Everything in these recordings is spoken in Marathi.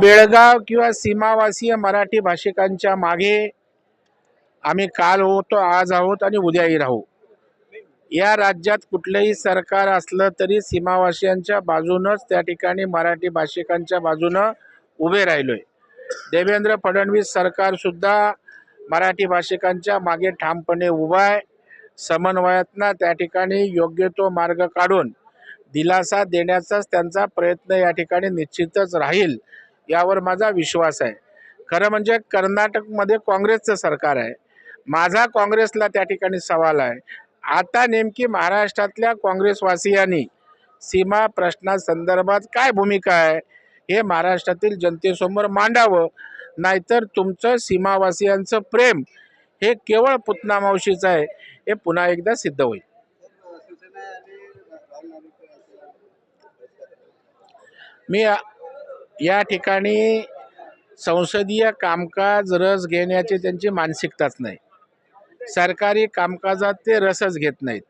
बेळगाव किंवा सीमावासीय मराठी भाषिकांच्या मागे आम्ही काल होतो, आज आहोत आणि उद्याही राहू। या राज्यात कुठलेही सरकार असलं तरी सीमावासियांच्या बाजूनच त्या ठिकाणी मराठी भाषिकांच्या बाजूनं उभे राहिलोय। देवेंद्र फडणवीस सरकार सुद्धा मराठी भाषिकांच्या मागे ठामपणे उभा आहे। समन्वयातनं त्या ठिकाणी योग्य तो मार्ग काढून दिलासा देण्याचाच त्यांचा प्रयत्न या ठिकाणी निश्चितच राहील, यावर माझा विश्वास आहे। खरं म्हणजे कर्नाटकमध्ये काँग्रेसचं सरकार आहे। माझा काँग्रेसला त्या ठिकाणी सवाल आहे, आता नेमकी महाराष्ट्रातल्या काँग्रेसवासियांनी सीमा प्रश्नासंदर्भात काय भूमिका आहे हे महाराष्ट्रातील जनतेसमोर मांडावं, नाहीतर तुमचं सीमावासियांचं प्रेम हे केवळ पुतना मावशीचं आहे हे पुन्हा एकदा सिद्ध होईल। मी या ठिकाणी संसदीय कामकाज रस घेण्याची त्यांची मानसिकताच नाही। सरकारी कामकाजात ते रसच घेत नाहीत।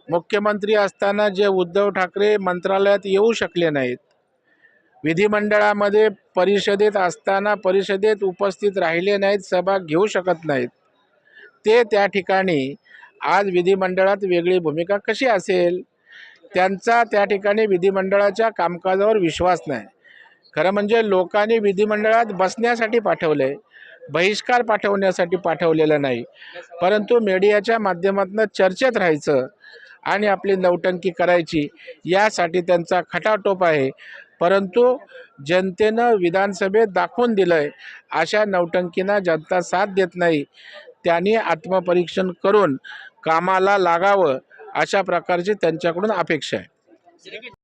मुख्यमंत्री असताना जे उद्धव ठाकरे मंत्रालयात येऊ शकले नाहीत, विधिमंडळामध्ये परिषदेत असताना परिषदेत उपस्थित राहिले नाहीत, सहभाग घेऊ शकत नाहीत, ते त्या ठिकाणी आज विधिमंडळात वेगळी भूमिका कशी असेल? त्यांचा त्या ठिकाणी विधिमंडळाच्या कामकाजावर विश्वास नाही। खरं म्हणजे लोकांनी विधिमंडळात बसण्यासाठी पाठवले, बहिष्कार पाठवण्यासाठी पाठवलेलं नाही, परंतु मीडियाच्या माध्यमातून चर्चेत राहायचं आणि आपली नौटंकी करायची यासाठी त्यांचा खटाटोप आहे। परंतु जनतेनं विधानसभेत दाखवून दिलंय, अशा नौटंकींना जनता साथ देत नाही। त्यांनी आत्मपरीक्षण करून कामाला लागावं, अशा प्रकारची त्यांच्याकडून अपेक्षा आहे।